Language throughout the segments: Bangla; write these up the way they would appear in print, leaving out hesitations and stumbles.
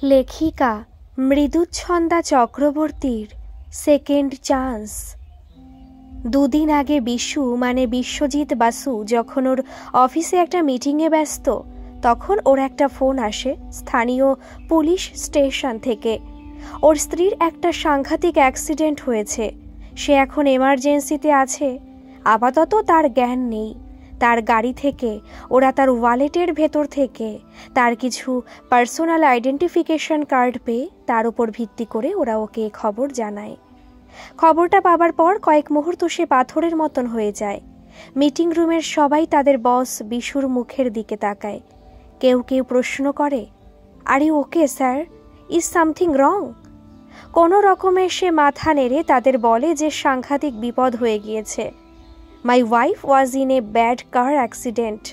লেখিকা মৃদুচ্ছন্দা চক্রবর্তীর সেকেন্ড চান্স। দুদিন আগে বিশু মানে বিশ্বজিৎ বাসু যখন ওর অফিসে একটা মিটিংয়ে ব্যস্ত, তখন ওর একটা ফোন আসে স্থানীয় পুলিশ স্টেশন থেকে। ওর স্ত্রীর একটা সাংঘাতিক অ্যাক্সিডেন্ট হয়েছে, সে এখন এমার্জেন্সিতে আছে। আপাতত তার জ্ঞান নেই। তার গাড়ি থেকে ওরা তার ওয়ালেটের ভেতর থেকে তার কিছু পার্সোনাল আইডেন্টিফিকেশন কার্ড পেয়ে তার উপর ভিত্তি করে ওরা ওকে খবর জানায়। খবরটা পাবার পর কয়েক মুহূর্ত সে পাথরের মতন হয়ে যায়। মিটিং রুমের সবাই তাদের বস বিশুর মুখের দিকে তাকায়। কেউ কেউ প্রশ্ন করে, আরে okay sir, is something wrong? কোনো রকমে সে মাথা নেড়ে তাদের বলে যে সাংঘাতিক বিপদ হয়ে গিয়েছে। My wife was in a bad car accident.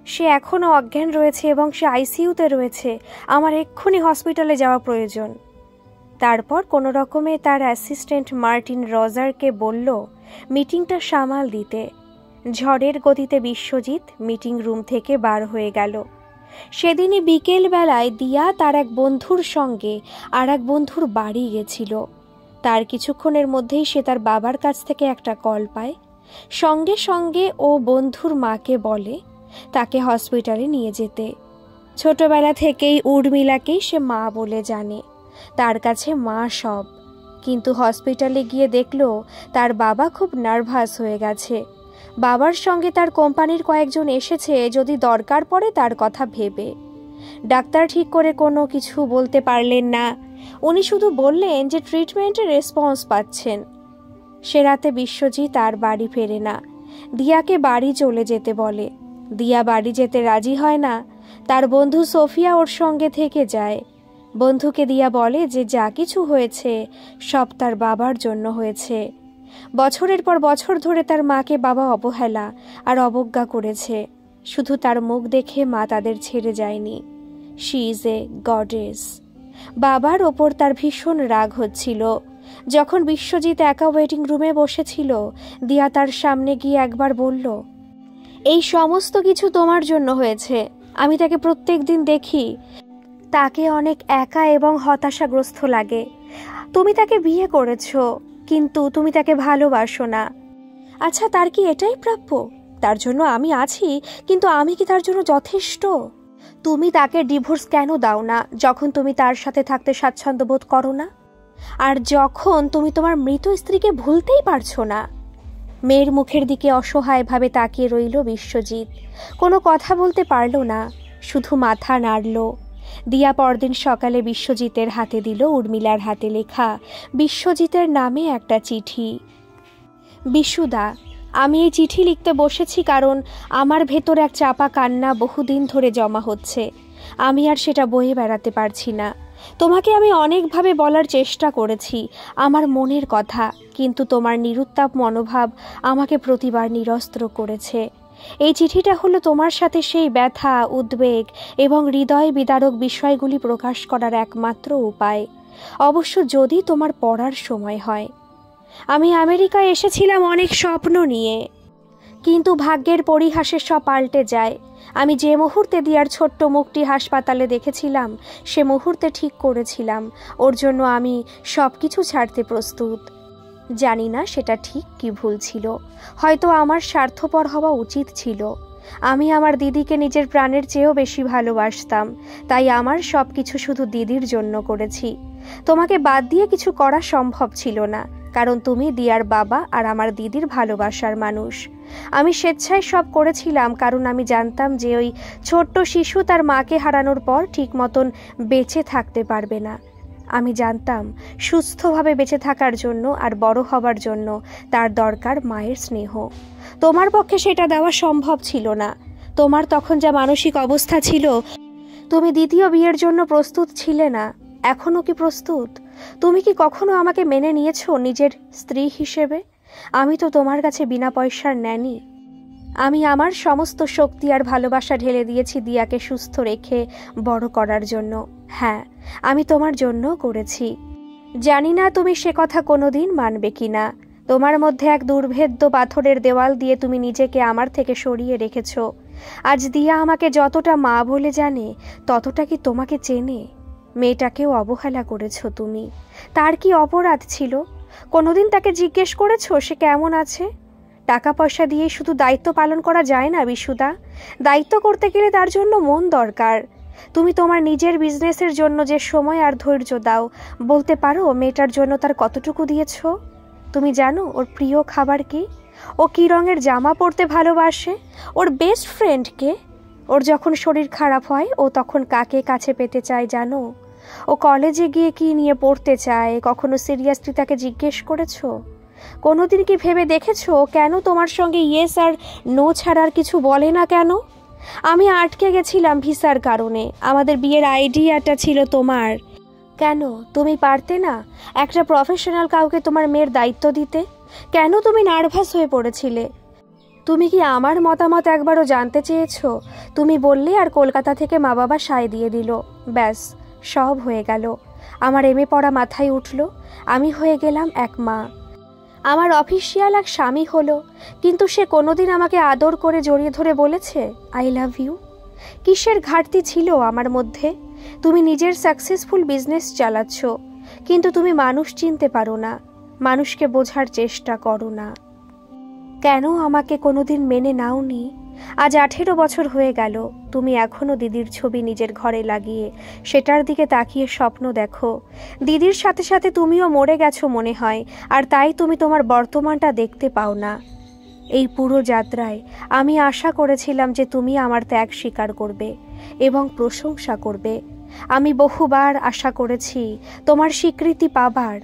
সে এখনও অজ্ঞান রয়েছে এবং সে আইসিইউতে রয়েছে। আমার এক্ষুনি হসপিটালে যাওয়া প্রয়োজন। তারপর কোনো রকমে তার অ্যাসিস্ট্যান্ট মার্টিন রজারকে বলল মিটিংটা সামাল দিতে। ঝড়ের গতিতে বিশ্বজিৎ মিটিং রুম থেকে বার হয়ে গেল। সেদিনই বিকেল বেলায় দিয়া তার এক বন্ধুর সঙ্গে আর এক বন্ধুর বাড়ি গেছিল। তার কিছুক্ষণের মধ্যেই সে তার বাবার কাছ থেকে একটা কল পায়। সঙ্গে সঙ্গে ও বন্ধুর মাকে বলে তাকে হসপিটালে নিয়ে যেতে। ছোটবেলা থেকেই উর্মিলাকেই সে মা বলে জানে, তার কাছে মা সব। কিন্তু হসপিটালে গিয়ে দেখল তার বাবা খুব নার্ভাস হয়ে গেছে। বাবার সঙ্গে তার কোম্পানির কয়েকজন এসেছে যদি দরকার পড়ে তার কথা ভেবে। ডাক্তার ঠিক করে কোনো কিছু বলতে পারলেন না। উনি শুধু বললেন যে ট্রিটমেন্টের রেসপন্স পাচ্ছেন। সে রাতে বিশ্বজিৎ আর বাড়ি ফেরে না। দিয়াকে বাড়ি চলে যেতে বলে। দিয়া বাড়ি যেতে রাজি হয় না। তার বন্ধু সোফিয়া ওর সঙ্গে থেকে যায়। বন্ধুকে দিয়া বলে যে যা কিছু হয়েছে সব তার বাবার জন্য হয়েছে। বছরের পর বছর ধরে তার মাকে বাবা অবহেলা আর অবজ্ঞা করেছে। শুধু তার মুখ দেখে মা তাদের ছেড়ে যায়নি। She is a goddess. বাবার ওপর তার ভীষণ রাগ হচ্ছিল। যখন বিশ্বজিৎ একা ওয়েটিং রুমে বসেছিল, দিয়া তার সামনে গিয়ে একবার বলল, এই সমস্ত কিছু তোমার জন্য হয়েছে। আমি তাকে প্রত্যেক দিন দেখি, তাকে অনেক একা এবং হতাশাগ্রস্ত লাগে। তুমি তাকে বিয়ে করেছো, কিন্তু তুমি তাকে ভালোবাসো না। আচ্ছা, তার কি এটাই প্রাপ্য? তার জন্য আমি আছি, কিন্তু আমি কি তার জন্য যথেষ্ট? তুমি তাকে ডিভোর্স কেন দাও না যখন তুমি তার সাথে থাকতে স্বাচ্ছন্দ্য বোধ করো না, আর যখন তুমি তোমার মৃত স্ত্রীকে ভুলতেই পারছো না? মেয়ের মুখের দিকে অসহায়ভাবে তাকিয়ে রইল বিশ্বজিৎ। কোনো কথা বলতে পারল না, শুধু মাথা নাড়ল। দিয়া পরদিন সকালে বিশ্বজিতের হাতে দিল উর্মিলার হাতে লেখা বিশ্বজিতের নামে একটা চিঠি। বিশুদা, আমি এই চিঠি লিখতে বসেছি কারণ আমার ভেতর এক চাপা কান্না বহুদিন ধরে জমা হচ্ছে। আমি আর সেটা বয়ে বেড়াতে পারছি না। তোমাকে আমি অনেকভাবে বলার চেষ্টা করেছি আমার মনের কথা, কিন্তু তোমার নিরুত্তাপ মনোভাব আমাকে প্রতিবার নিরস্ত্র করেছে। এই চিঠিটা হলো তোমার সাথে সেই ব্যথা, উদ্বেগ এবং হৃদয় বিদারক বিষয়গুলি প্রকাশ করার একমাত্র উপায়, অবশ্য যদি তোমার পড়ার সময় হয়। আমি আমেরিকায় এসেছিলাম অনেক স্বপ্ন নিয়ে, কিন্তু ভাগ্যের পরিহাসে সব পাল্টে যায়। আমি যে মুহূর্তে দিয়ার ছোট্ট মুখটি হাসপাতালে দেখেছিলাম, সে মুহূর্তে ঠিক করেছিলাম ওর জন্য আমি সব কিছু ছাড়তে প্রস্তুত। জানি না সেটা ঠিক কি ভুল ছিল। হয়তো আমার স্বার্থপর হওয়া উচিত ছিল। আমি আমার দিদিকে নিজের প্রাণের চেয়েও বেশি ভালোবাসতাম, তাই আমার সব কিছু শুধু দিদির জন্য করেছি। তোমাকে বাদ দিয়ে কিছু করা সম্ভব ছিল না, কারণ তুমি দিয়ার বাবা আর আমার দিদির ভালোবাসার মানুষ। আমি স্বেচ্ছায় সব করেছিলাম কারণ আমি জানতাম যে ওই ছোট্ট শিশু তার মাকে হারানোর পর ঠিক মতন বেঁচে থাকতে পারবে না। আমি জানতাম সুস্থভাবে বেঁচে থাকার জন্য আর বড় হবার জন্য তার দরকার মায়ের স্নেহ। তোমার পক্ষে সেটা দেওয়া সম্ভব ছিল না। তোমার তখন যা মানসিক অবস্থা ছিল, তুমি দ্বিতীয় বিয়ের জন্য প্রস্তুত ছিলে না। এখনও কি প্রস্তুত? তুমি কি কখনো আমাকে মেনে নিয়েছো নিজের স্ত্রী হিসেবে? আমি তো তোমার কাছে বিনা পয়সার নেনি। আমি আমার সমস্ত শক্তি আর ভালোবাসা ঢেলে দিয়েছি দিয়াকে সুস্থ রেখে বড় করার জন্য। হ্যাঁ, আমি তোমার জন্য করেছি। জানি না তুমি সে কথা কোনোদিন মানবে কিনা। তোমার মধ্যে এক দুর্ভেদ্য পাথরের দেওয়াল দিয়ে তুমি নিজেকে আমার থেকে সরিয়ে রেখেছো। আজ দিয়া আমাকে যতটা মা বলে জানে, ততটা কি তোমাকে চেনে? মেয়েটাকেও অবহেলা করেছো তুমি। তার কি অপরাধ ছিল? কোনোদিন তাকে জিজ্ঞেস করেছো সে কেমন আছে? টাকা পয়সা দিয়ে শুধু দায়িত্ব পালন করা যায় না বিশুদা। দায়িত্ব করতে গেলে তার জন্য মন দরকার। তুমি তোমার নিজের বিজনেসের জন্য যে সময় আর ধৈর্য দাও, বলতে পারো মেয়েটার জন্য তার কতটুকু দিয়েছো? তুমি জানো ওর প্রিয় খাবার কি? ও কী রঙের জামা পরতে ভালোবাসে? ওর বেস্ট ফ্রেন্ডকে? ওর যখন শরীর খারাপ হয় ও তখন কাকে কাছে পেতে চায় জানো? ও কলেজে গিয়ে কি নিয়ে পড়তে চায় কখনো সিরিয়াসলি তাকে জিজ্ঞেস করেছো? কোনোদিন কি ভেবে দেখেছো কেন তোমার সঙ্গে ইয়েস আর নো ছাড়ার কিছু বলে না কেন? আমি আটকে গেছিলাম ভিসার কারণে। আমাদের বিয়ের আইডিয়াটা ছিল তোমার। কেন তুমি পারতে না একটা প্রফেশনাল কাউকে তোমার মেয়ের দায়িত্ব দিতে? কেন তুমি নার্ভাস হয়ে পড়েছিলে? তুমি কি আমার মতামত একবারও জানতে চেয়েছো? তুমি বললে আর কলকাতা থেকে মা বাবা সায় দিয়ে দিল, ব্যাস সব হয়ে গেল। আমার এমএ পড়া মাথায় উঠল, আমি হয়ে গেলাম এক মা। আমার অফিসিয়াল এক স্বামী হলো, কিন্তু সে কোনোদিন আমাকে আদর করে জড়িয়ে ধরে বলেছে আই লাভ ইউ? কিসের ঘাটতি ছিল আমার মধ্যে? তুমি নিজের সাকসেসফুল বিজনেস চালাচ্ছ, কিন্তু তুমি মানুষ চিনতে পারো না, মানুষকে বোঝার চেষ্টা করো না। কেন আমাকে কোনোদিন মেনে নাওনি? আজ 18 বছর হয়ে গেল, তুমি এখনও দিদির ছবি নিজের ঘরে লাগিয়ে সেটার দিকে তাকিয়ে স্বপ্ন দেখো। দিদির সাথে সাথে তুমিও মরে গেছো মনে হয়, আর তাই তুমি তোমার বর্তমানটা দেখতে পাও না। এই পুরো যাত্রায় আমি আশা করেছিলাম যে তুমি আমার ত্যাগ স্বীকার করবে এবং প্রশংসা করবে। আমি বহুবার আশা করেছি তোমার স্বীকৃতি পাবার,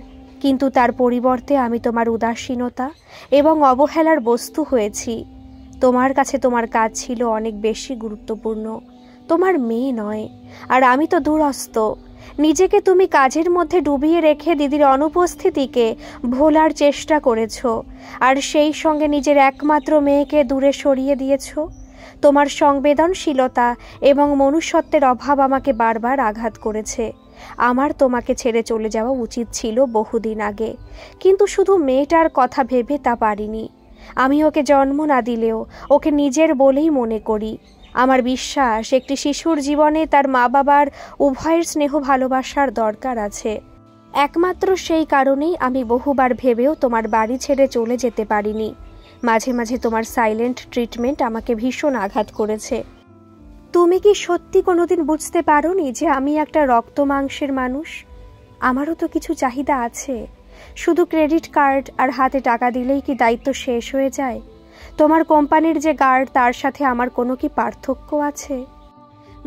কিন্তু তার পরিবর্তে আমি তোমার উদাসীনতা এবং অবহেলার বস্তু হয়েছি। তোমার কাছে তোমার কাজ ছিল অনেক বেশি গুরুত্বপূর্ণ, তোমার মেয়ে নয়। আর আমি তো দূরস্থ। নিজেকে তুমি কাজের মধ্যে ডুবিয়ে রেখে দিদির অনুপস্থিতিকে ভোলার চেষ্টা করেছ, আর সেই সঙ্গে নিজের একমাত্র মেয়েকে দূরে সরিয়ে দিয়েছ। তোমার সংবেদনশীলতা এবং মনুষ্যত্বের অভাব আমাকে বারবার আঘাত করেছে। আমার তোমাকে ছেড়ে চলে যাওয়া উচিত ছিল বহুদিন আগে, কিন্তু শুধু মেয়েটার কথা ভেবে তা পারিনি। আমি ওকে জন্ম না দিলেও ওকে নিজের বলেই মনে করি। আমার বিশ্বাস একটি শিশুর জীবনে তার মা বাবার উভয়ের স্নেহ ভালোবাসার দরকার আছে। একমাত্র সেই কারণেই আমি বহুবার ভেবেও তোমার বাড়ি ছেড়ে চলে যেতে পারিনি। মাঝে মাঝে তোমার সাইলেন্ট ট্রিটমেন্ট আমাকে ভীষণ আঘাত করেছে। তুমি কি সত্যি কোনোদিন বুঝতে পারোনি যে আমি একটা রক্ত মাংসের মানুষ? আমারও তো কিছু চাহিদা আছে। শুধু ক্রেডিট কার্ড আর হাতে টাকা দিলেই কি দায়িত্ব শেষ হয়ে যায়? তোমার কোম্পানির যে গার্ড, তার সাথে আমার কোনো কি পার্থক্য আছে?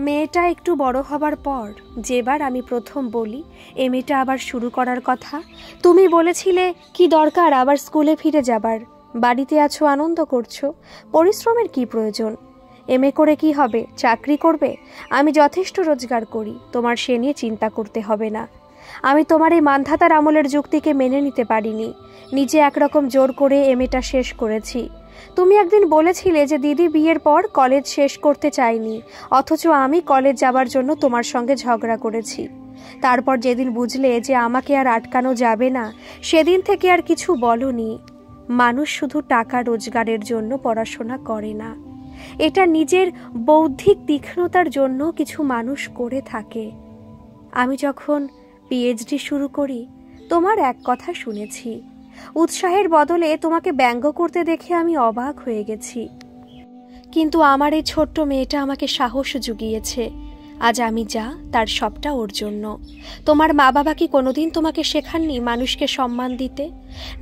মেয়েটা একটু বড় হবার পর যেবার আমি প্রথম বলি এমএটা আবার শুরু করার কথা, তুমি বলেছিলে কি দরকার আবার স্কুলে ফিরে যাবার? বাড়িতে আছো, আনন্দ করছো, পরিশ্রমের কি প্রয়োজন? এমএ করে কি হবে? চাকরি করবে? আমি যথেষ্ট রোজগার করি, তোমার সে নিয়ে চিন্তা করতে হবে না। আমি তোমার এই মানধাতার আমলের যুক্তিকে মেনে নিতে পারিনি। নিজে একরকম জোর করে এমএটা শেষ করেছি। তুমি একদিন বলেছিলে যে দিদি বিয়ের পর কলেজ শেষ করতে চাইনি, অথচ আমি কলেজ যাবার জন্য তোমার সঙ্গে ঝগড়া করেছি। তারপর যেদিন বুঝলে যে আমাকে আর আটকানো যাবে না, সেদিন থেকে আর কিছু বলনি। মানুষ শুধু টাকা রোজগারের জন্য পড়াশোনা করে না, এটা নিজের বৌদ্ধিক তীক্ষ্ণতার জন্য কিছু মানুষ করে থাকে। আমি যখন পিএইচডি শুরু করি তোমার এক কথা শুনেছি, উৎসাহের বদলে তোমাকে ব্যঙ্গ করতে দেখে আমি অবাক হয়ে গেছি। কিন্তু আমার এই ছোট্ট মেয়েটা আমাকে সাহস জুগিয়েছে। আজ আমি যা, তার সবটা ওর জন্য। তোমার মা বাবা কি কোনোদিন তোমাকে শেখাননি মানুষকে সম্মান দিতে?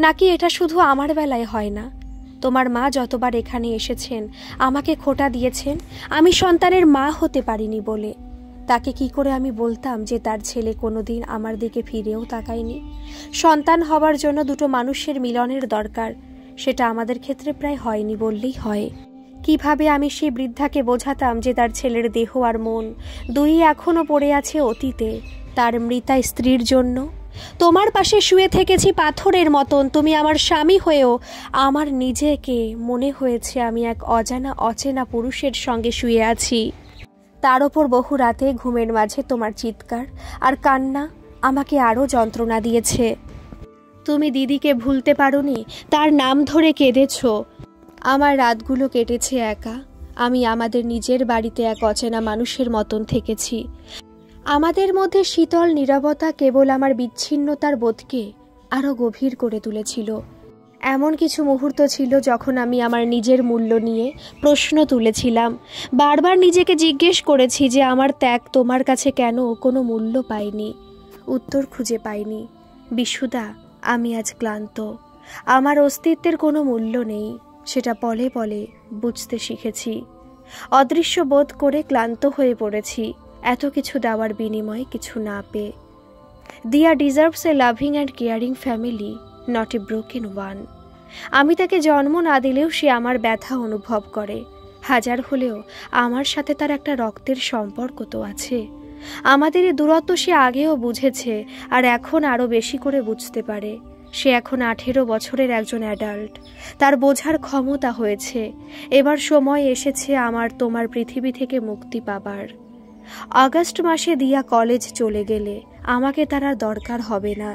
নাকি এটা শুধু আমার বেলায় হয় না? তোমার মা যতবার এখানে এসেছেন আমাকে খোঁটা দিয়েছেন আমি সন্তানের মা হতে পারিনি বলে। তাকে কি করে আমি বলতাম যে তার ছেলে কোনোদিন আমার দিকে ফিরেও তাকায়নি? সন্তান হবার জন্য দুটো মানুষের মিলনের দরকার, সেটা আমাদের ক্ষেত্রে প্রায় হয়নি বললেই হয়। কিভাবে আমি সেই বৃদ্ধাকে বোঝাতাম যে তার ছেলের দেহ আর মন দুই এখনো পড়ে আছে অতীতে, তার মৃতা স্ত্রীর জন্য? তোমার পাশে শুয়ে থেকেছি পাথরের মতন, তুমি আমার স্বামী হয়েও আমার নিজেকে মনে হয়েছে আমি এক অজানা অচেনা পুরুষের সঙ্গে শুয়ে আছি। তার ওপর বহু রাতে ঘুমের মাঝে তোমার চিৎকার আর কান্না আমাকে আরও যন্ত্রণা দিয়েছে। তুমি দিদিকে ভুলতে পারোনি, তার নাম ধরে কেঁদেছ। আমার রাতগুলো কেটেছে একা। আমি আমাদের নিজের বাড়িতে এক অচেনা মানুষের মতন থেকেছি। আমাদের মধ্যে শীতল নীরবতা কেবল আমার বিচ্ছিন্নতার বোধকে আরও গভীর করে তুলেছিল। এমন কিছু মুহূর্ত ছিল যখন আমি আমার নিজের মূল্য নিয়ে প্রশ্ন তুলেছিলাম, বারবার নিজেকে জিজ্ঞেস করেছি যে আমার ত্যাগ তোমার কাছে কেন কোনো মূল্য পায়নি। উত্তর খুঁজে পাইনি। বিশুদা, আমি আজ ক্লান্ত। আমার অস্তিত্বের কোনো মূল্য নেই, সেটা পলে পলে বুঝতে শিখেছি। অদৃশ্য বোধ করে ক্লান্ত হয়ে পড়েছি, এত কিছু দেওয়ার বিনিময়ে কিছু না পেয়ে। দিয়া deserves A loving and caring family, not a broken one. আমি তাকে জন্ম না দিলেও সে আমার ব্যথা অনুভব করে। হাজার হলেও আমার সাথে তার একটা রক্তের সম্পর্ক তো আছে। আমাদের এই দূরত্ব সে আগেও বুঝেছে, আর এখন আরও বেশি করে বুঝতে পারে। সে এখন 18 বছরের একজন অ্যাডাল্ট। তার বোঝার ক্ষমতা হয়েছে। এবার সময় এসেছে আমার তোমার পৃথিবী থেকে মুক্তি পাবার। আগস্ট মাসে দিয়া কলেজ চলে গেলে আমাকে তার আর দরকার হবে না,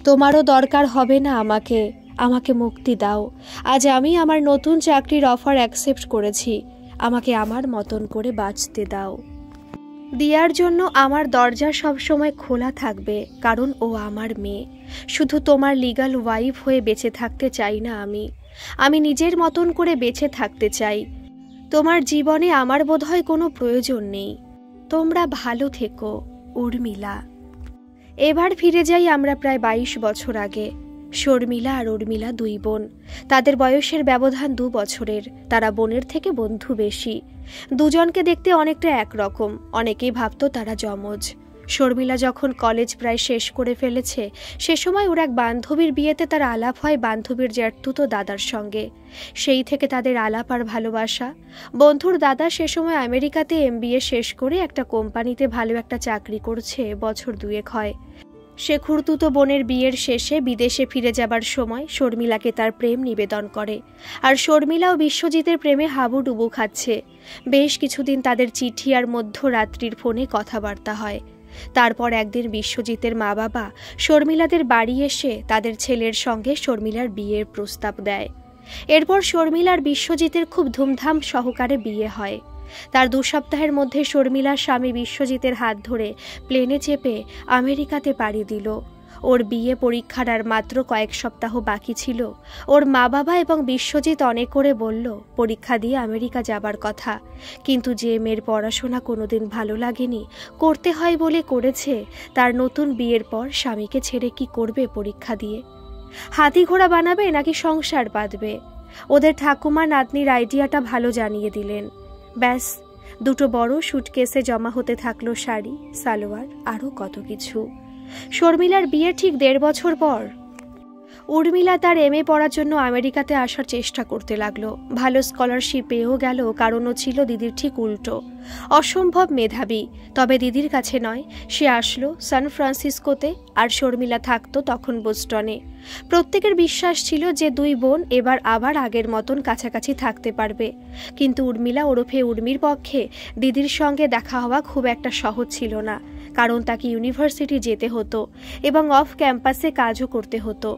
তোমারও দরকার হবে না আমাকে। আমাকে মুক্তি দাও। আজ আমি আমার নতুন চাকরির অফার অ্যাকসেপ্ট করেছি। আমাকে আমার মতন করে বাঁচতে দাও। দিয়ার জন্য আমার দরজা সবসময় খোলা থাকবে, কারণ ও আমার মেয়ে। শুধু তোমার লিগ্যাল ওয়াইফ হয়ে বেঁচে থাকতে চাই না আমি নিজের মতন করে বেঁচে থাকতে চাই। তোমার জীবনে আমার বোধহয় কোনো প্রয়োজন নেই। তোমরা ভালো থেকো, উর্মিলা। এবার ফিরে যাই আমরা প্রায় 22 বছর আগে। শর্মিলা আর উর্মিলা দুই বোন। তাদের বয়সের ব্যবধান 2 বছরের। তারা বোনের থেকে বন্ধু বেশি। দুজনকে দেখতে অনেকটা একরকম। অনেকেই ভাবতো তারা যমজ। শর্মিলা যখন কলেজ প্রায় শেষ করে ফেলেছে, সে সময় ওর এক বান্ধবীর বিয়েতে তার আলাপ হয় বান্ধবীর জ্যাঠতুতো দাদার সঙ্গে। সেই থেকে তাদের আলাপ আর ভালোবাসা। বন্ধুর দাদা সে সময় আমেরিকাতে MBA শেষ করে একটা কোম্পানিতে ভালো একটা চাকরি করছে, বছর 2 হয়। সে খুড়তুতো বোনের বিয়ের শেষে বিদেশে ফিরে যাবার সময় শর্মিলাকে তার প্রেম নিবেদন করে। আর শর্মিলাও বিশ্বজিতের প্রেমে হাবুডুবু খাচ্ছে। বেশ কিছুদিন তাদের চিঠি আর মধ্যরাত্রির ফোনে কথাবার্তা হয়। তারপর একদিন বিশ্বজিতের মা বাবা শর্মিলাদের বাড়ি এসে তাদের ছেলের সঙ্গে শর্মিলার বিয়ের প্রস্তাব দেয়। এরপর শর্মিলার বিশ্বজিতের খুব ধুমধাম সহকারে বিয়ে হয়। তার 2 সপ্তাহের মধ্যে শর্মিলার স্বামী বিশ্বজিতের হাত ধরে প্লেনে চেপে আমেরিকাতে পাড়ি দিল। ওর বিয়ে পরীক্ষার আর মাত্র কয়েক সপ্তাহ বাকি ছিল। ওর মা বাবা এবং বিশ্বজিৎ অনেক করে বলল পরীক্ষা দিয়ে আমেরিকা যাবার কথা, কিন্তু যে মেয়ের পড়াশোনা কোনোদিন ভালো লাগেনি, করতে হয় বলে করেছে, তার নতুন বিয়ের পর স্বামীকে ছেড়ে কি করবে পরীক্ষা দিয়ে? হাতি ঘোড়া বানাবে নাকি সংসার বাঁধবে? ওদের ঠাকুমা নাতনির আইডিয়াটা ভালো জানিয়ে দিলেন। ব্যাস, 2 বড় সুটকেসে জমা হতে থাকলো শাড়ি, সালোয়ার, আরও কত কিছু। শর্মিলার বিয়ে ঠিক 1.5 বছর পর উর্মিলা তার MA পড়ার জন্য আমেরিকাতে আসার চেষ্টা করতে লাগলো। ভালো স্কলারশিপ পেয়েও গেল, কারণও ছিল দিদির ঠিক উল্টো। অসম্ভব মেধাবী, তবে দিদির কাছে নয়। সে আসলো সান ফ্রান্সিসকোতে, আর শর্মিলা থাকতো তখন বোস্টনে। প্রত্যেকের বিশ্বাস ছিল যে 2 বোন এবার আবার আগের মতন কাছাকাছি থাকতে পারবে। কিন্তু উর্মিলা ওরফে উর্মির পক্ষে দিদির সঙ্গে দেখা হওয়া খুব একটা সহজ ছিল না, কারণ তাকে ইউনিভার্সিটি যেতে হতো এবং অফ ক্যাম্পাসে কাজও করতে হতো।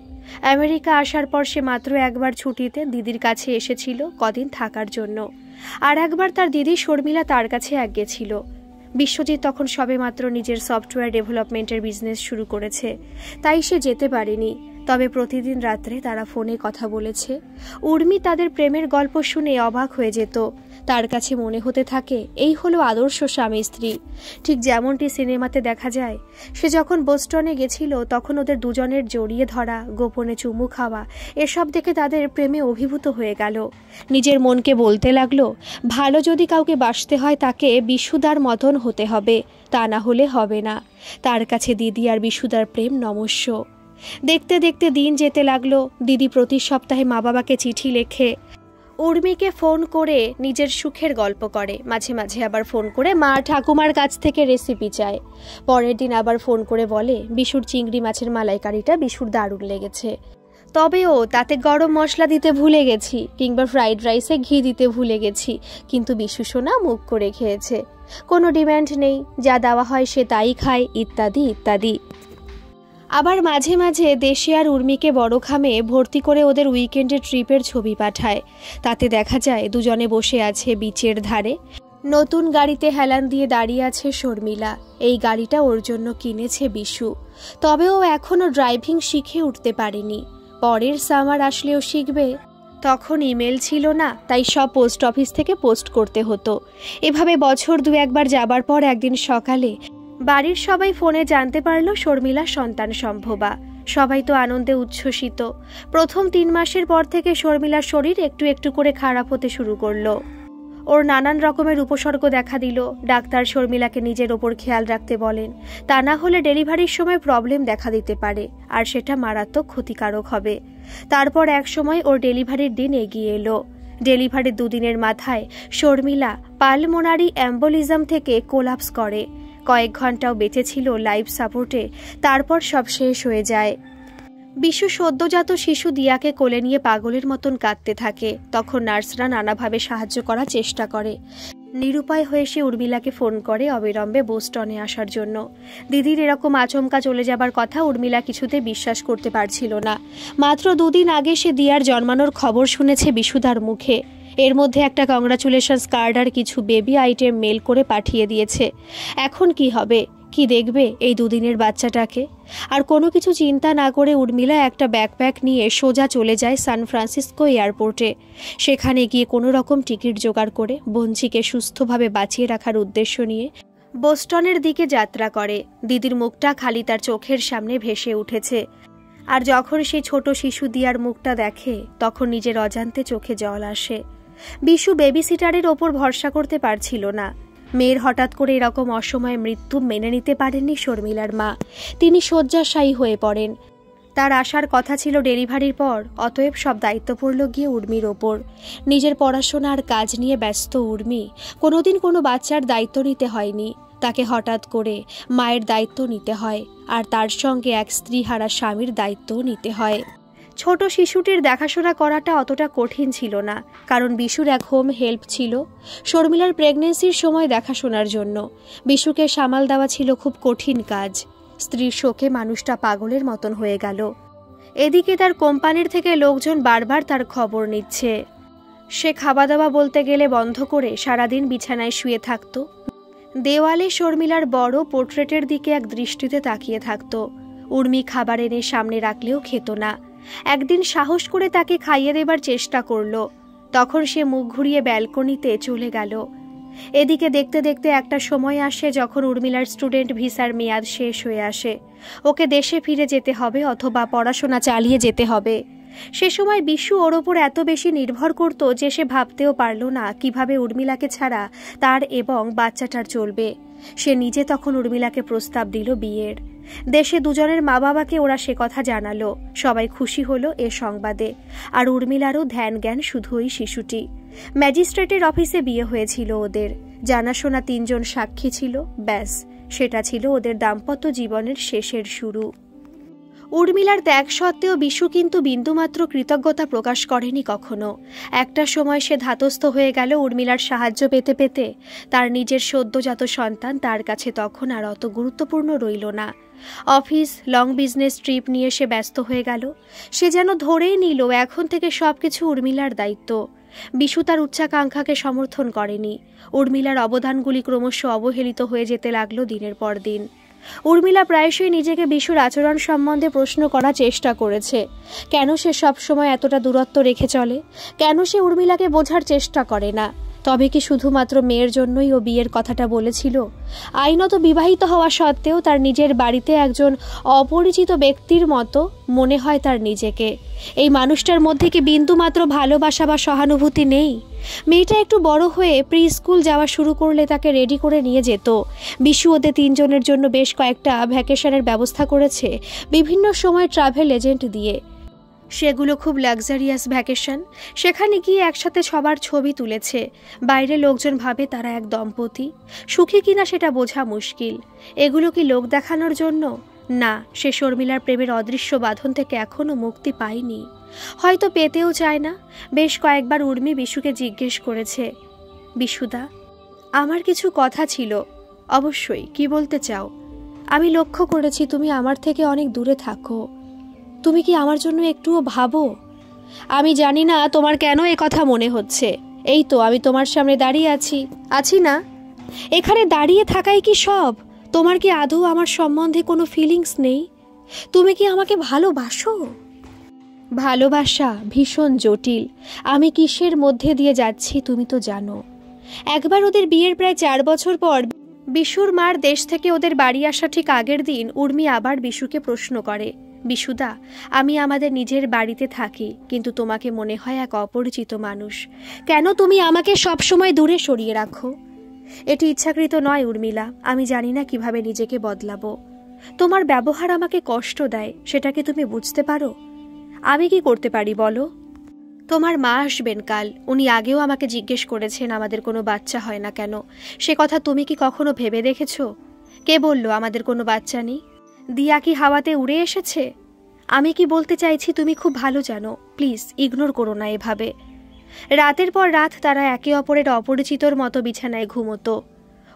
আমেরিকা আসার পর সে মাত্র একবার ছুটিতে দিদির কাছে এসেছিল কদিন থাকার জন্য, আর একবার তার দিদি শর্মিলা তার কাছে গেছিল। বিশ্বজিৎ তখন সবেমাত্র নিজের সফটওয়্যার ডেভেলপমেন্টের বিজনেস শুরু করেছে, তাই সে যেতে পারেনি। তবে প্রতিদিন রাত্রে তারা ফোনে কথা বলেছে। উর্মি তাদের প্রেমের গল্প শুনে অবাক হয়ে যেত। তার কাছে মনে হতে থাকে এই হলো আদর্শ স্বামী স্ত্রী, ঠিক যেমনটি সিনেমাতে দেখা যায়। সে যখন বোস্টনে গেছিল তখন ওদের দুজনের জড়িয়ে ধরা, গোপনে চুমু খাওয়া, এসব দেখে তাদের প্রেমে অভিভূত হয়ে গেল। নিজের মনকে বলতে লাগলো, ভালো যদি কাউকে বাসতে হয় তাকে বিশুদার মতন হতে হবে, তা না হলে হবে না। তার কাছে দিদি আর বিশুদার প্রেম নমস্য। দেখতে দেখতে দিন যেতে লাগলো। দিদি প্রতি সপ্তাহে মা বাবাকে চিঠি লেখে, উর্মিকে ফোন করে নিজের সুখের গল্প করে, মাঝে মাঝে আবার ফোন করে মা ঠাকুমার কাছ থেকে রেসিপি চায়। পরের দিন আবার ফোন করে বলে বিশুর চিংড়ি মাছের মালাইকারিটা বিশুর দারুণ লেগেছে, তবেও তাতে গরম মশলা দিতে ভুলে গেছি, কিংবা ফ্রাইড রাইসে ঘি দিতে ভুলে গেছি, কিন্তু বিশু সোনা মুখ করে খেয়েছে। কোনো ডিম্যান্ড নেই, যা দেওয়া হয় সে তাই খায়, ইত্যাদি ইত্যাদি। আবার মাঝে মাঝে দেশে আর উর্মিকে বড়খামে ভর্তি করে ওদের উইকেন্ডের ট্রিপের ছবি পাঠায়। তাতে দেখা যায় দুজনে বসে আছে বিচের ধারে, নতুন গাড়িতে হেলান দিয়ে দাঁড়িয়ে আছে শর্মিলা। এই গাড়িটা ওর জন্য কিনেছে বিশু, তবে ও এখনও ড্রাইভিং শিখে উঠতে পারেনি। পরের সামার আসলেও শিখবে। তখন ইমেল ছিল না, তাই সব পোস্ট অফিস থেকে পোস্ট করতে হতো। এভাবে বছর দু একবার যাবার পর একদিন সকালে বাড়ির সবাই ফোনে জানতে পারল শর্মিলা সন্তান সম্ভবা। সবাই তো আনন্দে উচ্ছ্বসিত। প্রথম 3 মাসের পর থেকে শর্মিলার শরীর একটু একটু করে খারাপ হতে শুরু করলো। ওর নানান রকমের উপসর্গ দেখা দিল। ডাক্তার শর্মিলাকে নিজের ওপর খেয়াল রাখতে বলেন, তা না হলে ডেলিভারির সময় প্রবলেম দেখা দিতে পারে, আর সেটা মারাত্মক ক্ষতিকারক হবে। তারপর এক সময় ওর ডেলিভারির দিন এগিয়ে এলো। ডেলিভারির 2 দিনের মাথায় শর্মিলা পালমোনারি অ্যাম্বোলিজম থেকে কোলাপস করে। কয়েক ঘন্টাও বেঁচে ছিল লাইফ সাপোর্টে, তারপর সব শেষ হয়ে যায়। বিশু সদ্যজাত শিশু দিয়াকে কোলে নিয়ে পাগলের মতন কাঁদতে থাকে। তখন নার্সরা নানাভাবে সাহায্য করার চেষ্টা করে। নিরুপায় হয়ে সে উর্মিলাকে ফোন করে অবিলম্বে বোস্টনে আসার জন্য। দিদির এরকম আচমকা চলে যাবার কথা উর্মিলা কিছুতে বিশ্বাস করতে পারছিল না। মাত্র 2 দিন আগে সে দিয়ার জন্মানোর খবর শুনেছে বিশুদার মুখে। এর মধ্যে একটা কংগ্রাচুলেশনস কার্ড আর কিছু বেবি আইটেম মেল করে পাঠিয়ে দিয়েছে। এখন কি হবে, কি দেখবে এই 2 দিনের বাচ্চাটাকে? আর কোনো কিছু চিন্তা না করে উর্মিলা একটা ব্যাকপ্যাক নিয়ে সোজা চলে যায় সান ফ্রান্সিসকো এয়ারপোর্টে। সেখানে গিয়ে কোনো রকম টিকিট জোগাড় করে বঞ্চিকে সুস্থভাবে বাঁচিয়ে রাখার উদ্দেশ্য নিয়ে বোস্টনের দিকে যাত্রা করে। দিদির মুখটা খালি তার চোখের সামনে ভেসে উঠেছে। আর যখন সেই ছোট শিশু দিয়ার মুখটা দেখে, তখন নিজের অজান্তে চোখে জল আসে। বিশু বেবি সিটারের ওপর ভরসা করতে পারছিল না। মেয়ের হঠাৎ করে এরকম অসময়ে মৃত্যু মেনে নিতে পারেননি শর্মিলার মা। তিনি শয্যাশায়ী হয়ে পড়েন। তার আসার কথা ছিল ডেলিভারির পর, অতএব সব দায়িত্ব পড়ল গিয়ে উর্মির ওপর। নিজের পড়াশোনা আর কাজ নিয়ে ব্যস্ত উর্মি কোনোদিন কোনো বাচ্চার দায়িত্ব নিতে হয়নি। তাকে হঠাৎ করে মায়ের দায়িত্ব নিতে হয়, আর তার সঙ্গে এক স্ত্রীহারা স্বামীর দায়িত্বও নিতে হয়। ছোট শিশুটির দেখাশোনা করাটা অতটা কঠিন ছিল না, কারণ বিশুর এক হোম হেল্প ছিল শর্মিলার প্রেগনেন্সির সময় দেখাশোনার জন্য। বিশুকে সামাল দেওয়া ছিল খুব কঠিন কাজ। স্ত্রীর শোকে মানুষটা পাগলের মতন হয়ে গেল। এদিকে তার কোম্পানির থেকে লোকজন বারবার তার খবর নিচ্ছে। সে খাওয়া দাওয়া বলতে গেলে বন্ধ করে সারাদিন বিছানায় শুয়ে থাকত। দেওয়ালে শর্মিলার বড় পোর্ট্রেটের দিকে এক দৃষ্টিতে তাকিয়ে থাকত। উর্মি খাবার এনে সামনে রাখলেও খেত না। একদিন সাহস করে তাকে খাইয়ে দেবার চেষ্টা করল। তখন সে মুখ ঘুরিয়ে ব্যালকনিতে চলে গেল। এদিকে দেখতে দেখতে একটা সময় আসে যখন উর্মিলার স্টুডেন্ট ভিসার মেয়াদ শেষ হয়ে আসে। ওকে দেশে ফিরে যেতে হবে অথবা পড়াশোনা চালিয়ে যেতে হবে। সে সময় বিশু ওর ওপর এত বেশি নির্ভর করত যে সে ভাবতেও পারল না কিভাবে উর্মিলাকে ছাড়া তার এবং বাচ্চাটার চলবে। সে নিজে তখন উর্মিলাকে প্রস্তাব দিল বিয়ের। দেশে দুজনের মা বাবাকে ওরা সে কথা জানালো। সবাই খুশি হলো এ সংবাদে। আর উর্মিলারও ধ্যান জ্ঞান শুধু ওই শিশুটি। ম্যাজিস্ট্রেটের অফিসে বিয়ে হয়েছিল ওদের। জানাশোনা 3 জন সাক্ষী ছিল। ব্যাস, সেটা ছিল ওদের দাম্পত্য জীবনের শেষের শুরু। উর্মিলার ত্যাগ সত্ত্বেও বিশু কিন্তু বিন্দুমাত্র কৃতজ্ঞতা প্রকাশ করেনি কখনো। একটা সময় সে ধাতস্থ হয়ে গেল উর্মিলার সাহায্য পেতে পেতে। তার নিজের সদ্যজাত সন্তান তার কাছে তখন আর অত গুরুত্বপূর্ণ রইল না। অফিস, লং বিজনেস ট্রিপ নিয়ে সে ব্যস্ত হয়ে গেল। সে যেন ধরেই নিল এখন থেকে সবকিছু উর্মিলার দায়িত্ব। বিশু তার উচ্চাকাঙ্ক্ষাকে সমর্থন করেনি। উর্মিলার অবদানগুলি ক্রমশ অবহেলিত হয়ে যেতে লাগলো দিনের পর দিন। উর্মিলা প্রায়শই নিজেকে বিশুর আচরণ সম্বন্ধে প্রশ্ন করার চেষ্টা করেছে। কেন সে সবসময় এতটা দূরত্ব রেখে চলে? কেন সে উর্মিলাকে বোঝার চেষ্টা করে না? তবে কি শুধুমাত্র মেয়ের জন্যই ও বিয়ের কথাটা বলেছিল? আইনত বিবাহিত হওয়া সত্ত্বেও তার নিজের বাড়িতে একজন অপরিচিত ব্যক্তির মতো মনে হয় তার নিজেকে। এই মানুষটার মধ্যে কি বিন্দুমাত্র ভালোবাসা বা সহানুভূতি নেই? মেয়েটা একটু বড় হয়ে প্রি স্কুল যাওয়া শুরু করলে তাকে রেডি করে নিয়ে যেত। বিশু ওদের 3 জনের জন্য বেশ কয়েকটা ভ্যাকেশনের ব্যবস্থা করেছে বিভিন্ন সময় ট্রাভেল এজেন্ট দিয়ে। সেগুলো খুব লাক্সারিয়াস ভ্যাকেশন। সেখানে গিয়ে একসাথে সবার ছবি তুলেছে। বাইরে লোকজন ভাবে তারা এক দম্পতি। সুখী কিনা সেটা বোঝা মুশকিল। এগুলো কি লোক দেখানোর জন্য? না, সে শর্মিলার প্রেমের অদৃশ্য বাঁধন থেকে এখনো মুক্তি পায়নি। হয়তো পেতেও চায় না। বেশ কয়েকবার উর্মি বিশুকে জিজ্ঞেস করেছে, বিশুদা, আমার কিছু কথা ছিল। অবশ্যই, কি বলতে চাও? আমি লক্ষ্য করেছি তুমি আমার থেকে অনেক দূরে থাকো। তুমি কি আমার জন্য একটুও ভাবো? আমি জানি না তোমার কেন এ কথা মনে হচ্ছে। এই তো আমি তোমার সামনে দাঁড়িয়ে আছি না? এখানে দাঁড়িয়ে থাকাই কি সব? তোমার কি আদৌ আমার সম্বন্ধে কোনো ফিলিংস নেই? তুমি কি আমাকে ভালোবাসো? ভালোবাসা ভীষণ জটিল। আমি কিসের মধ্যে দিয়ে যাচ্ছি তুমি তো জানো। একবার ওদের বিয়ের প্রায় 4 বছর পর বিশুর মার দেশ থেকে ওদের বাড়ি আসা ঠিক আগের দিন উর্মি আবার বিশুকে প্রশ্ন করে, বিশুদা, আমি আমাদের নিজের বাড়িতে থাকি, কিন্তু তোমাকে মনে হয় এক অপরিচিত মানুষ। কেন তুমি আমাকে সবসময় দূরে সরিয়ে রাখো? এটি ইচ্ছাকৃত নয় উর্মিলা, আমি জানি না কিভাবে নিজেকে বদলাবো। তোমার ব্যবহার আমাকে কষ্ট দেয়, সেটাকে তুমি বুঝতে পারো? আমি কি করতে পারি বলো? তোমার মা আসবেন কাল, উনি আগেও আমাকে জিজ্ঞেস করেছেন আমাদের কোনো বাচ্চা হয় না কেন। সে কথা তুমি কি কখনো ভেবে দেখেছ? কে বলল আমাদের কোনো বাচ্চা নেই? দিয়া কি হাওয়াতে উড়ে এসেছে? আমি কি বলতে চাইছি তুমি খুব ভালো জানো। প্লিজ ইগনোর করো না এভাবে। রাতের পর রাত তারা একে অপরের অপরিচিতর মতো বিছানায় ঘুমোতো।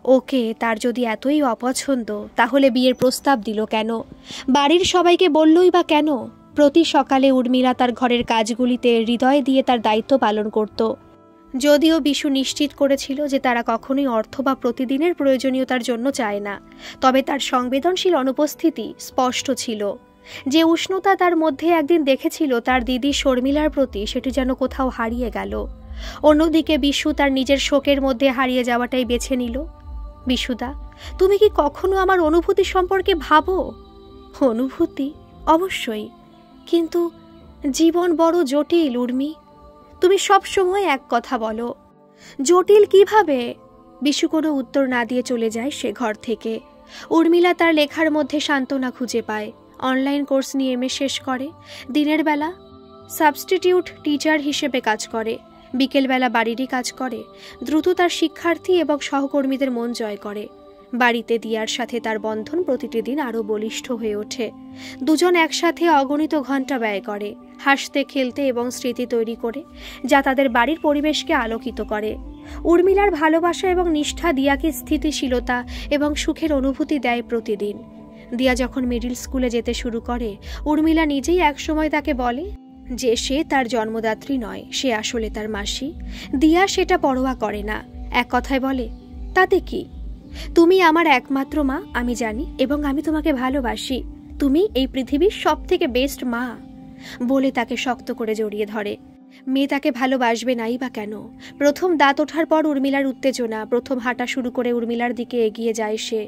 ওকে তার যদি এতই অপছন্দ তাহলে বিয়ের প্রস্তাব দিল কেন? বাড়ির সবাইকে বললই বা কেন? প্রতি সকালে উর্মিলা তার ঘরের কাজগুলিতে হৃদয় দিয়ে তার দায়িত্ব পালন করত। যদিও বিশু নিশ্চিত করেছিল যে তারা কখনোই অর্থ বা প্রতিদিনের প্রয়োজনীয়তার জন্য চায় না, তবে তার সংবেদনশীল অনুপস্থিতি স্পষ্ট ছিল। যে উষ্ণতা তার মধ্যে একদিন দেখেছিল তার দিদি শর্মিলার প্রতি, সেটি যেন কোথাও হারিয়ে গেল। অন্যদিকে বিশু তার নিজের শোকের মধ্যে হারিয়ে যাওয়াটাই বেছে নিল। বিশুদা, তুমি কি কখনো আমার অনুভূতি সম্পর্কে ভাবো? অনুভূতি? অবশ্যই, কিন্তু জীবন বড় জটিল উর্মি। তুমি সব সময় এক কথা বলো। জটিল কিভাবে? বিশু কোনো উত্তর না দিয়ে চলে যায় সে ঘর থেকে। উর্মিলা তার লেখার মধ্যে সান্ত্বনা খুঁজে পায়। অনলাইন কোর্স নিয়ে এমএ শেষ করে। দিনের বেলা সাবস্টিটিউট টিচার হিসেবে কাজ করে, বিকেলবেলা বাড়িরই কাজ করে। দ্রুত তার শিক্ষার্থী এবং সহকর্মীদের মন জয় করে। বাড়িতে দিয়ার সাথে তার বন্ধন প্রতিটি দিন আরও বলিষ্ঠ হয়ে ওঠে। দুজন একসাথে অগণিত ঘন্টা ব্যয় করে, হাসতে খেলতে এবং স্মৃতি তৈরি করে, যা তাদের বাড়ির পরিবেশকে আলোকিত করে। উর্মিলার ভালোবাসা এবং নিষ্ঠা দিয়াকে স্থিতিশীলতা এবং সুখের অনুভূতি দেয় প্রতিদিন। দিয়া যখন মিডল স্কুলে যেতে শুরু করে, উর্মিলা নিজেই একসময় তাকে বলে যে সে তার জন্মদাত্রী নয়, সে আসলে তার মাসি। দিয়া সেটা পরোয়া করে না, এক কথায় বলে, তাতে কি? তুমি আমার একমাত্র মা, আমি জানি, এবং আমি তোমাকে ভালোবাসি। তুমি এই পৃথিবীর সব থেকে বেস্ট মা, বলে তাকে শক্ত করে জড়িয়ে ধরে। মেয়ে তাকে ভালোবাসবে নাই বা কেন? প্রথম দাঁত ওঠার পর উর্মিলার উত্তেজনা, প্রথম হাঁটা শুরু করে উর্মিলার দিকে এগিয়ে যায় সে।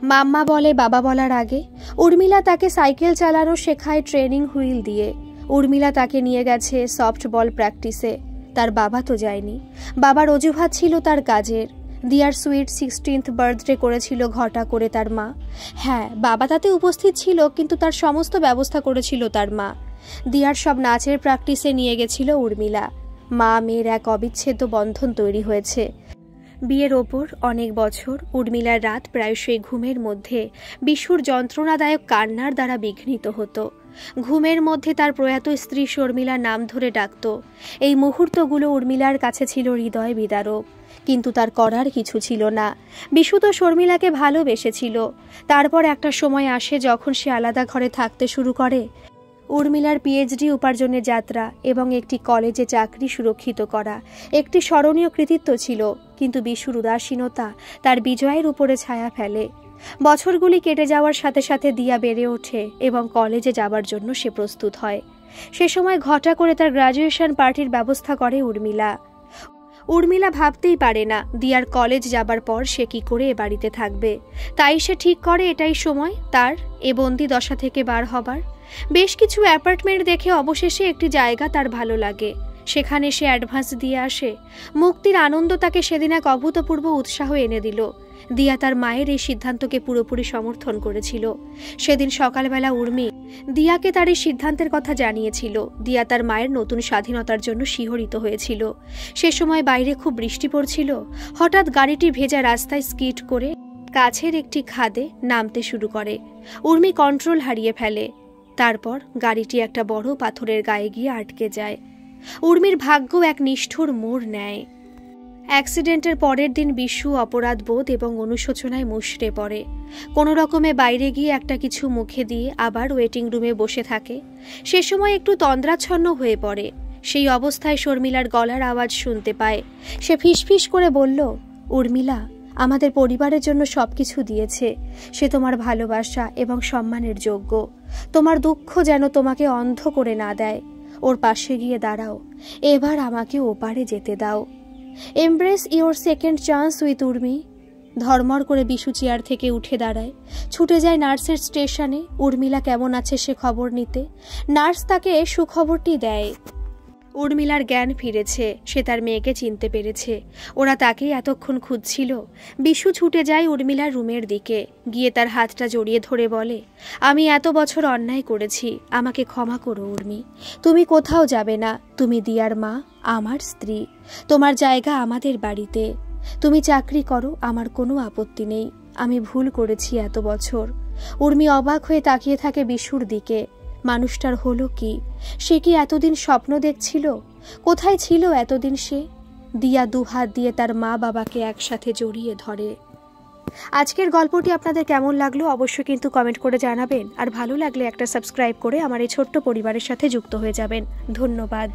মাম্মা বলে বাবা বলার আগে উর্মিলা তাকে সাইকেল চালানো শেখায় ট্রেনিং হুইল দিয়ে। উর্মিলা তাকে নিয়ে গেছে সফট বল প্র্যাকটিসে। তার বাবা তো যায়নি, বাবার অজুহাত ছিল তার কাজের। দিয়ার সুইট 16th বার্থডে করেছিল ঘটা করে তার মা। হ্যাঁ, বাবা তাতে উপস্থিত ছিল, কিন্তু তার সমস্ত ব্যবস্থা করেছিল তার মা। দিয়ার সব নাচের প্র্যাকটিসে নিয়ে গেছিল উর্মিলা। মা মেয়ের এক অবিচ্ছেদ্য বন্ধন তৈরি হয়েছে। বিয়ের ওপর অনেক বছর উর্মিলার রাত প্রায়শই ঘুমের মধ্যে বিশুর যন্ত্রণাদায়ক কান্নার দ্বারা বিঘ্নিত হতো। ঘুমের মধ্যে তার প্রয়াত স্ত্রী শর্মিলার নাম ধরে ডাকত। এই মুহূর্তগুলো উর্মিলার কাছে ছিল হৃদয় বিদারক, কিন্তু তার করার কিছু ছিল না। বিশু তো শর্মিলাকে ভালোবেসেছিল। তারপর একটা সময় আসে যখন সে আলাদা ঘরে থাকতে শুরু করে। উর্মিলার পিএইচডি উপার্জনের যাত্রা এবং একটি কলেজে চাকরি সুরক্ষিত করা একটি স্মরণীয় কৃতিত্ব ছিল, কিন্তু বিশুর উদাসীনতা তার বিজয়ের উপরে ছায়া ফেলে। বছরগুলি কেটে যাওয়ার সাথে সাথে দিয়া বেড়ে ওঠে এবং কলেজে যাবার জন্য সে প্রস্তুত হয়। সে সময় ঘটা করে তার গ্র্যাজুয়েশন পার্টির ব্যবস্থা করে উর্মিলা। উর্মিলা ভাবতেই পারে না দিয়ার কলেজ যাবার পর সে কি করে এ বাড়িতে থাকবে। তাই সে ঠিক করে এটাই সময় তার এ বন্দি দশা থেকে বার হবার। বেশ কিছু অ্যাপার্টমেন্ট দেখে অবশেষে একটি জায়গা তার ভালো লাগে। সেখানে সে অ্যাডভান্স দিয়ে আসে। মুক্তির আনন্দ তাকে সেদিন এক অভূতপূর্ব উৎসাহ এনে দিল। দিয়া তার মায়ের এই সিদ্ধান্তকে পুরোপুরি সমর্থন করেছিল। সেদিন সকালবেলা উর্মি দিয়াকে তার এই সিদ্ধান্তের কথা জানিয়েছিল। দিয়া তার মায়ের নতুন স্বাধীনতার জন্য শিহরিত হয়েছিল। সে সময় বাইরে খুব বৃষ্টি পড়ছিল। হঠাৎ গাড়িটি ভেজা রাস্তায় স্কিড করে কাছের একটি খাদে নামতে শুরু করে। উর্মি কন্ট্রোল হারিয়ে ফেলে। তারপর গাড়িটি একটা বড় পাথরের গায়ে গিয়ে আটকে যায়। উর্মির ভাগ্য এক নিষ্ঠুর মোড় নেয়। অ্যাক্সিডেন্টের পরের দিন বিশু অপরাধবোধ এবং অনুশোচনায় মুষড়ে পড়ে। কোনো রকমে বাইরে গিয়ে একটা কিছু মুখে দিয়ে আবার ওয়েটিং রুমে বসে থাকে। সে সময় একটু তন্দ্রাচ্ছন্ন হয়ে পড়ে। সেই অবস্থায় শর্মিলার গলার আওয়াজ শুনতে পায়। সে ফিসফিস করে বলল, উর্মিলা আমাদের পরিবারের জন্য সব কিছু দিয়েছে। সে তোমার ভালোবাসা এবং সম্মানের যোগ্য। তোমার দুঃখ যেন তোমাকে অন্ধ করে না দেয়। ওর পাশে গিয়ে দাঁড়াও। এবার আমাকে ওপারে যেতে দাও। Embrace your second chance with Urmi. ধর্মর করে বিশু চেয়ার থেকে উঠে দাঁড়ায়, ছুটে যায় নার্সের স্টেশনে উর্মিলা কেমন আছে সে খবর নিতে। নার্স তাকে সুখবরটি দেয়, উর্মিলার জ্ঞান ফিরেছে, সে তার মেয়েকে চিনতে পেরেছে। ওরা তাকেই এতক্ষণ খুঁজছিল। বিশু ছুটে যায় উর্মিলার রুমের দিকে, গিয়ে তার হাতটা জড়িয়ে ধরে বলে, আমি এত বছর অন্যায় করেছি, আমাকে ক্ষমা করো উর্মি। তুমি কোথাও যাবে না, তুমি দিয়ার মা, আমার স্ত্রী। তোমার জায়গা আমাদের বাড়িতে। তুমি চাকরি করো, আমার কোনো আপত্তি নেই। আমি ভুল করেছি এত বছর। উর্মি অবাক হয়ে তাকিয়ে থাকে বিশুর দিকে। মানুষটার হলো কি? সে কি এতদিন স্বপ্ন দেখছিল? কোথায় ছিল এতদিন সে? দিয়া দুহাত দিয়ে তার মা বাবাকে একসাথে জড়িয়ে ধরে। আজকের গল্পটি আপনাদের কেমন লাগলো অবশ্যই কিন্তু কমেন্ট করে জানাবেন। আর ভালো লাগলে একটা সাবস্ক্রাইব করে আমার এই ছোট্ট পরিবারের সাথে যুক্ত হয়ে যাবেন। ধন্যবাদ।